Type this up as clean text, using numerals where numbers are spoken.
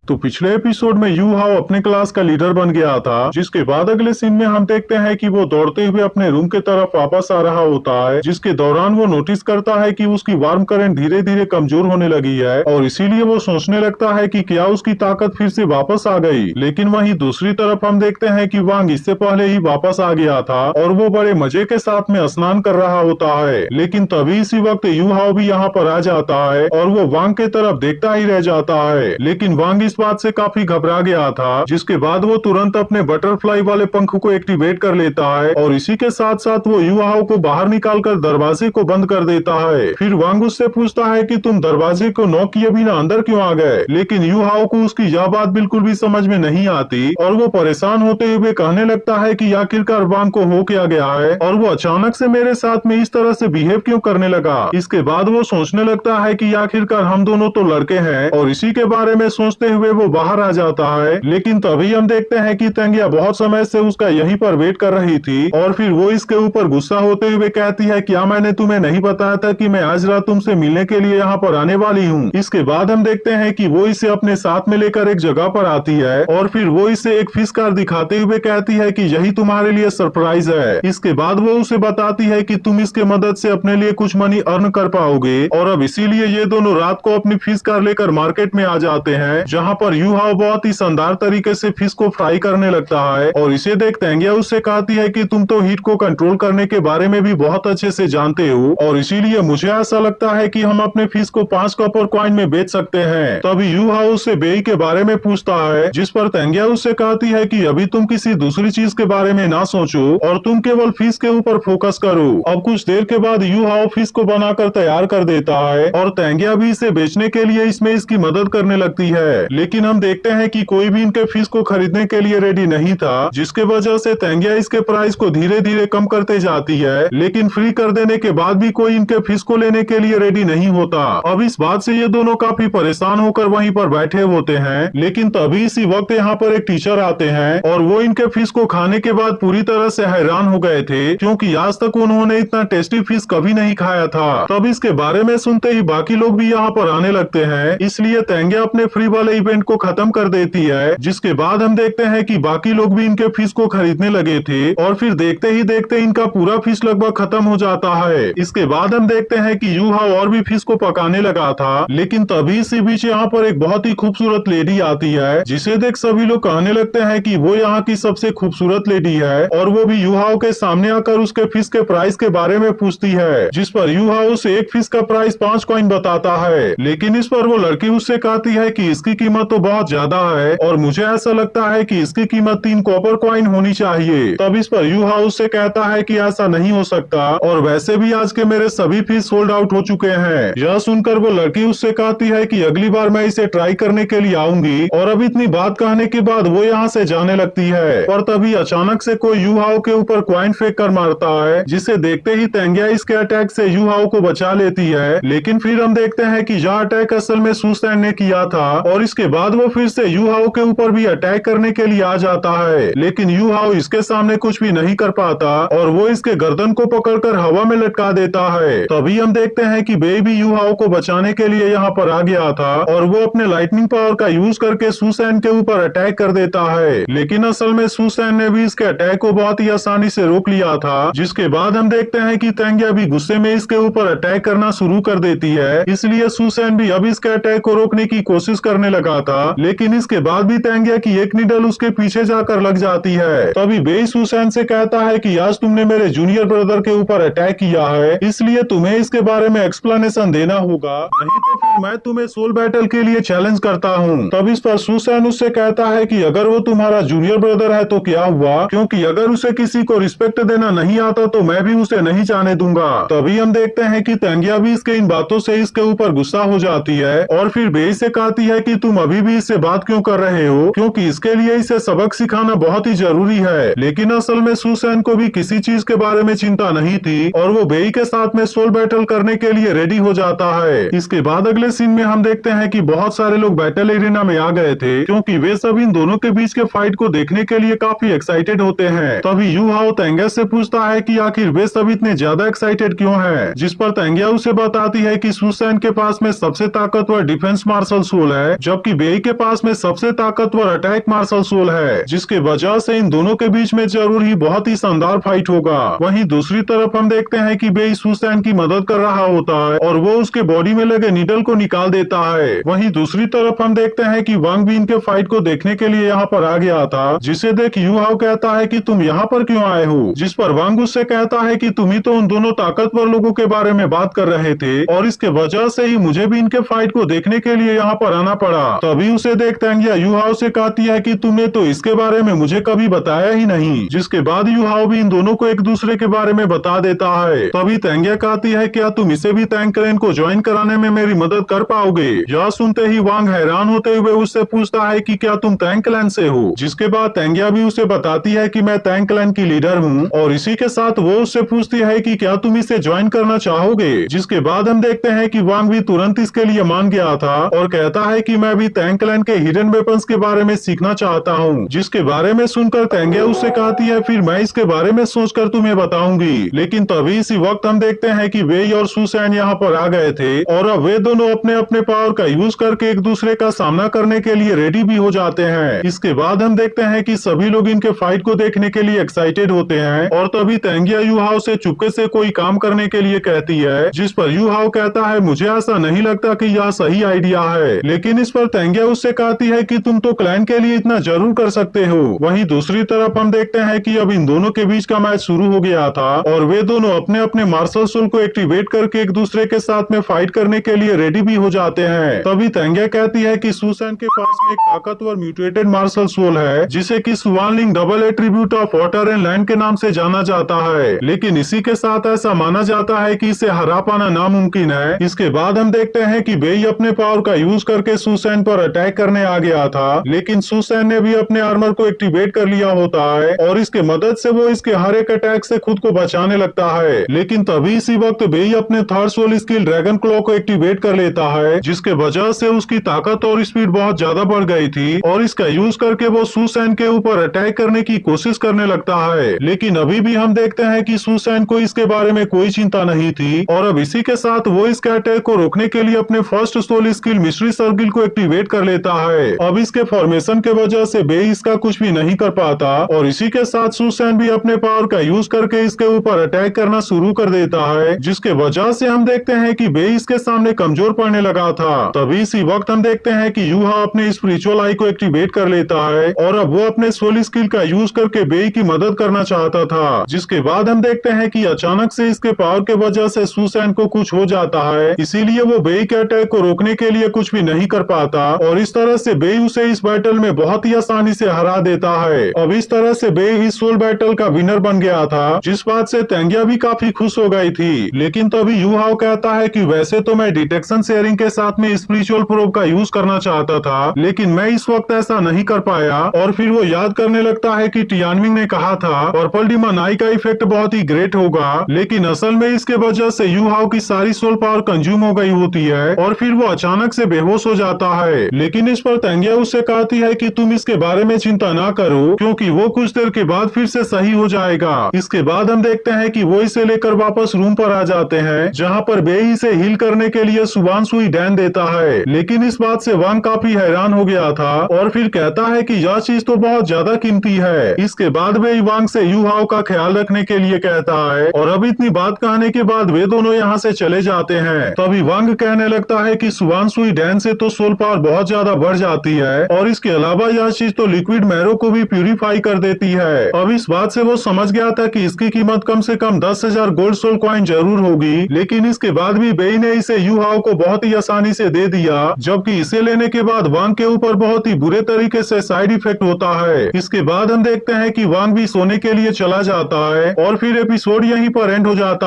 तो पिछले एपिसोड में यू हाओ अपने क्लास का लीडर बन गया था, जिसके बाद अगले सीन में हम देखते हैं कि वो दौड़ते हुए अपने रूम के तरफ वापस आ रहा होता है, जिसके दौरान वो नोटिस करता है कि उसकी वार्म करंट धीरे धीरे कमजोर होने लगी है और इसीलिए वो सोचने लगता है कि क्या उसकी ताकत फिर से वापस आ गई। लेकिन वहीं दूसरी तरफ हम देखते हैं कि वांग इससे पहले ही वापस आ गया था और वो बड़े मजे के साथ में स्नान कर रहा होता है। लेकिन तभी इसी वक्त यू हाओ भी यहाँ पर आ जाता है और वो वांग के तरफ देखता ही रह जाता है। लेकिन वांग इस बात से काफी घबरा गया था, जिसके बाद वो तुरंत अपने बटरफ्लाई वाले पंख को एक्टिवेट कर लेता है और इसी के साथ साथ वो यू हाओ को बाहर निकालकर दरवाजे को बंद कर देता है। फिर वांग उससे पूछता है कि तुम दरवाजे को नॉक किए बिना अंदर क्यों आ गए, लेकिन यू हाओ को उसकी यह बात बिल्कुल भी समझ में नहीं आती और वो परेशान होते हुए कहने लगता है कि आखिरकार वांग को हो क्या गया है और वो अचानक से मेरे साथ में इस तरह से बिहेव क्यों करने लगा। इसके बाद वो सोचने लगता है कि आखिरकार हम दोनों तो लड़के हैं और इसी के बारे में सोचते हुए वो बाहर आ जाता है। लेकिन तभी हम देखते हैं कि तेंगिया बहुत समय से उसका यहीं पर वेट कर रही थी और फिर वो इसके ऊपर गुस्सा होते हुए कहती है, क्या मैंने तुम्हें नहीं बताया था कि मैं आज रात तुमसे मिलने के लिए यहाँ पर आने वाली हूँ। इसके बाद हम देखते हैं कि वो इसे अपने साथ में लेकर एक जगह पर आती है और फिर वो इसे एक फिश कार दिखाते हुए कहती है कि यही तुम्हारे लिए सरप्राइज है। इसके बाद वो उसे बताती है कि तुम इसके मदद से अपने लिए कुछ मनी अर्न कर पाओगे और अब इसीलिए ये दोनों रात को अपनी फिश कार लेकर मार्केट में आ जाते हैं, जहाँ पर यू हाओ बहुत ही शानदार तरीके से फिश को फ्राई करने लगता है और इसे देख तेंगिया उससे कहती है कि तुम तो हीट को कंट्रोल करने के बारे में भी बहुत अच्छे से जानते हो और इसीलिए मुझे ऐसा लगता है कि हम अपने फिश को 5 कॉपर कॉइन में बेच सकते हैं। तभी यू हाओ उससे बेई के बारे में पूछता है, जिस पर तेंगिया उससे कहती है कि अभी तुम किसी दूसरी चीज के बारे में ना सोचो और तुम केवल फिश के ऊपर फोकस करो। अब कुछ देर के बाद यू हाओ फिश को बनाकर तैयार कर देता है और तेंगिया भी इसे बेचने के लिए इसमें इसकी मदद करने लगती है। लेकिन हम देखते हैं कि कोई भी इनके फिश को खरीदने के लिए रेडी नहीं था, जिसके वजह से तेंगिया इसके प्राइस को धीरे धीरे कम करते जाती है। लेकिन फ्री कर देने के बाद भी कोई इनके फिश को लेने के लिए रेडी नहीं होता। अब इस बात से ये दोनों काफी परेशान होकर वहीं पर बैठे होते हैं। लेकिन तभी इसी वक्त यहाँ पर एक टीचर आते हैं और वो इनके फिश को खाने के बाद पूरी तरह से हैरान हो गए थे, क्योंकि आज तक उन्होंने इतना टेस्टी फिश कभी नहीं खाया था। तब इसके बारे में सुनते ही बाकी लोग भी यहाँ पर आने लगते हैं, इसलिए तेंगिया अपने फ्री वाले इवेंट को खत्म कर देती है। जिसके बाद हम देखते हैं कि बाकी लोग भी इनके फिश को खरीदने लगे थे और फिर देखते ही देखते इनका पूरा फिश लगभग खत्म हो जाता है। इसके बाद हम देखते हैं कि यू हाओ और भी फिश को पकाने लगा था, लेकिन तभी इसी बीच यहाँ पर एक बहुत ही खूबसूरत लेडी आती है, जिसे देख सभी लोग कहने लगते हैं कि वो यहाँ की सबसे खूबसूरत लेडी है और वो भी यू हाओ के सामने आकर उसके फिश के प्राइस के बारे में पूछती है, जिस पर यू हाओ उसे एक फिश का प्राइस 5 कॉइन बताता है। लेकिन इस पर वो लड़की उससे कहती है कि इसकी कीमत तो बहुत ज्यादा है और मुझे ऐसा लगता है कि इसकी कीमत 3 कॉपर कॉइन होनी चाहिए। तब इस पर यू हाउ से कहता है कि ऐसा नहीं हो सकता और वैसे भी आज के मेरे सभी फिश सोल्ड आउट हो चुके हैं। यह सुनकर वो लड़की उससे कहती है कि अगली बार मैं इसे ट्राई करने के लिए आऊंगी और अब इतनी बात कहने के बाद वो यहाँ से जाने लगती है। पर तभी अचानक से कोई यू हाउ के ऊपर कॉइन फेंक कर मारता है, जिसे देखते ही तेंगिया इसके अटैक से यू हाउ को बचा लेती है। लेकिन फिर हम देखते हैं कि यह अटैक असल में सुसैन ने किया था और इसके बाद वो फिर से यू हाउ के ऊपर भी अटैक करने के लिए आ जाता है। लेकिन यू हाउ इसके सामने कुछ भी नहीं कर पाता और वो इसके गर्दन को पकड़कर हवा में लटका देता है। तभी हम देखते हैं कि बेई भी यू हाउ को बचाने के लिए यहाँ पर आ गया था और वो अपने लाइटनिंग पावर का यूज करके सुसैन के ऊपर अटैक कर देता है। लेकिन असल में सुसैन ने भी इसके अटैक को बहुत ही आसानी से रोक लिया था। जिसके बाद हम देखते हैं कि तेंगिया भी गुस्से में इसके ऊपर अटैक करना शुरू कर देती है, इसलिए सुसैन भी अब इसके अटैक को रोकने की कोशिश करने लगा था। लेकिन इसके बाद भी तेंगिया की एक निडल उसके पीछे जाकर लग जाती है। तभी बेई सुसैन से कहता है कि आज तुमने मेरे जूनियर ब्रदर के ऊपर अटैक किया है, इसलिए तुम्हें इसके बारे में एक्सप्लेनेशन देना होगा, नहीं तो फिर मैं तुम्हें सोल बैटल के लिए चैलेंज करता हूँ। तब इस पर सुसैन उससे कहता है कि अगर वो तुम्हारा जूनियर ब्रदर है तो क्या हुआ, क्योंकि अगर उसे किसी को रिस्पेक्ट देना नहीं आता तो मैं भी उसे नहीं जाने दूंगा। तभी हम देखते हैं कि तेंगिया भी इसके इन बातों से इसके ऊपर गुस्सा हो जाती है और फिर बेई से कहती है कि तुम अभी भी इससे बात क्यों कर रहे हो, क्योंकि इसके लिए इसे सबक सिखाना बहुत ही जरूरी है। लेकिन असल में सुसैन को भी किसी चीज के बारे में चिंता नहीं थी और वो बेई के साथ में सोल बैटल करने के लिए रेडी हो जाता है। इसके बाद अगले सीन में हम देखते हैं कि बहुत सारे लोग बैटल एरिना में आ गए थे, क्योंकि वे सब इन दोनों के बीच के फाइट को देखने के लिए काफी एक्साइटेड होते हैं। तभी यू हाओ तेंगिया से पूछता है कि आखिर वे सब इतने ज्यादा एक्साइटेड क्यों हैं, जिस पर तेंगिया उसे बताती है कि सुसैन के पास में सबसे ताकतवर डिफेंस मार्शल सोल है, जबकि बेई के पास में सबसे ताकतवर अटैक मार्शल सोल है, जिसके वजह से इन दोनों के बीच में जरूर ही बहुत ही शानदार फाइट होगा। वहीं दूसरी तरफ हम देखते हैं कि बेई सुसैन की मदद कर रहा होता है और वो उसके बॉडी में लगे नीडल को निकाल देता है। वहीं दूसरी तरफ हम देखते हैं कि वांग भी इनके फाइट को देखने के लिए यहाँ पर आ गया था, जिसे देख यू हाओ कहता है कि तुम यहाँ पर क्यों आए हो, जिस पर वांग उससे कहता है कि तुम ही तो उन दोनों ताकतवर लोगों के बारे में बात कर रहे थे और इसके वजह से ही मुझे भी इनके फाइट को देखने के लिए यहाँ पर आना पड़ा। तभी उसे देख तेंगिया यू हाओ से कहती है कि तुमने तो इसके बारे में मुझे कभी बताया ही नहीं, जिसके बाद यू हाओ भी इन दोनों को एक दूसरे के बारे में बता देता है। तभी तेंगिया कहती है क्या तुम इसे भी तैंग क्लैन को ज्वाइन कराने में मेरी मदद कर पाओगे। यह सुनते ही वांग हैरान होते हुए उससे पूछता है कि क्या तुम तैंग क्लैन से हो, जिसके बाद तेंगिया भी उसे बताती है कि मैं तैंग क्लैन की लीडर हूँ और इसी के साथ वो उससे पूछती है कि क्या तुम इसे ज्वाइन करना चाहोगे। जिसके बाद हम देखते हैं कि वांग भी तुरंत इसके लिए मान गया था और कहता है कि मैं भी तैंग क्लैन के हिडन वेपन्स के बारे में सीखना चाहता हूँ, जिसके बारे में सुनकर तेंगिया उससे कहती है फिर मैं इसके बारे में सोचकर तुम्हें बताऊंगी। लेकिन तभी इसी वक्त हम देखते हैं कि वेई और सुसैन यहाँ पर आ गए थे और अब वे दोनों अपने अपने पावर का यूज करके एक दूसरे का सामना करने के लिए रेडी भी हो जाते हैं। इसके बाद हम देखते हैं कि सभी लोग इनके फाइट को देखने के लिए एक्साइटेड होते हैं और तभी तेंगिया यू हाओ से चुपके से कोई काम करने के लिए कहती है, जिस पर यू हाओ कहता है मुझे ऐसा नहीं लगता कि यह सही आइडिया है। लेकिन इस पर तेंगिया उससे कहती है कि तुम तो क्लैन के लिए इतना जरूर कर सकते हो। वहीं दूसरी तरफ हम देखते हैं कि अब इन दोनों के बीच का मैच शुरू हो गया था और वे दोनों अपने अपने मार्शल सोल को एक्टिवेट करके एक दूसरे के साथ में फाइट करने के लिए रेडी भी हो जाते हैं। तभी तेंगिया कहती है कि सुसैन के पास में एक ताकतवर म्यूटेटेड मार्शल सोल है, जिसे कि सुवानलिंग double attribute of water and land के नाम से जाना जाता है। लेकिन इसी के साथ ऐसा माना जाता है कि इसे हरा पाना नामुमकिन है। इसके बाद हम देखते हैं कि बेई अपने पावर का यूज करके सुसैन पर अटैक करने आ गया था, लेकिन सुसैन ने भी अपने आर्मर को एक्टिवेट कर लिया होता है और इसके मदद से वो इसके हर एक अटैक से खुद को बचाने लगता है। लेकिन तभी इसी वक्त बेई अपने third soul skill dragon claw को एक्टिवेट कर लेता है, जिसके वजह से उसकी ताकत और स्पीड बहुत ज्यादा बढ़ गई थी और इसका यूज करके वो सुसैन के ऊपर अटैक करने की कोशिश करने लगता है। लेकिन अभी भी हम देखते हैं कि सुसैन को इसके बारे में कोई चिंता नहीं थी और अब इसी के साथ वो इसके अटैक को रोकने के लिए अपने first soul skill mystery circle को एक्टिवेट कर लेता है। अब इसके फॉर्मेशन के वजह से बेई इसका कुछ भी नहीं कर पाता और इसी के साथ सुसैन भी अपने पावर का यूज करके इसके ऊपर अटैक करना शुरू कर देता है, जिसके वजह से हम देखते हैं कि बेई इसके सामने कमजोर पड़ने लगा था। तभी इसी वक्त हम देखते हैं कि यू हाओ अपने स्पिरिचुअल आई को एक्टिवेट कर लेता है और अब वो अपने सोल स्किल का यूज करके बेई की मदद करना चाहता था। जिसके बाद हम देखते हैं कि अचानक से इसके पावर के वजह से सुसैन को कुछ हो जाता है, इसीलिए वो बेई के अटैक को रोकने के लिए कुछ भी नहीं कर पाता और इस तरह से बेई उसे इस बैटल में बहुत ही आसानी से हरा देता है। अब इस तरह से बेई इस सोल बैटल का विनर बन गया था, जिस बात से तेंगिया भी काफी खुश हो गई थी। लेकिन तभी यू हाओ कहता है कि वैसे तो मैं डिटेक्शन शेयरिंग के साथ में स्पिरिचुअल प्रोब का यूज करना चाहता था, लेकिन मैं इस वक्त ऐसा नहीं कर पाया। और फिर वो याद करने लगता है कि टियानमिंग ने कहा था पर्पल डिमन आई का इफेक्ट बहुत ही ग्रेट होगा, लेकिन असल में इसके वजह से यू हाओ की सारी सोल पावर कंज्यूम हो गई होती है और फिर वो अचानक से बेहोश हो जाता है। लेकिन इस पर तेंगिया उससे कहती है कि तुम इसके बारे में चिंता ना करो, क्योंकि वो कुछ देर के बाद फिर से सही हो जाएगा। इसके बाद हम देखते हैं कि वो इसे लेकर वापस रूम पर आ जाते हैं, जहाँ पर बेई इसे हील करने के लिए सुबान सुई डैन देता है। लेकिन इस बात से वांग काफी हैरान हो गया था और फिर कहता है कि यह चीज तो बहुत ज्यादा कीमती है। इसके बाद बेई वांग से यू हाओ का ख्याल रखने के लिए कहता है और अब इतनी बात कहने के बाद वे दोनों यहाँ से चले जाते हैं। तभी वांग कहने लगता है कि सुबान सुई डैन से तो सोल पावर बहुत ज्यादा बढ़ जाती है और इसके अलावा यह चीज तो लिक्विड मैरो को भी प्यूरिफाई कर देती है। अब इस बात से वो समझ गया था कि इसकी कीमत कम से कम 10,000 गोल्ड सोल कॉइन जरूर होगी। लेकिन इसके बाद भी बेई ने इसे यू हाओ को बहुत ही आसानी से दे दिया, जबकि इसे लेने के बाद वांग के ऊपर बहुत ही बुरे तरीके से साइड इफेक्ट होता है। इसके बाद हम देखते हैं कि वांग भी सोने के लिए चला जाता है और फिर एपिसोड यहीं पर एंड हो जाता है।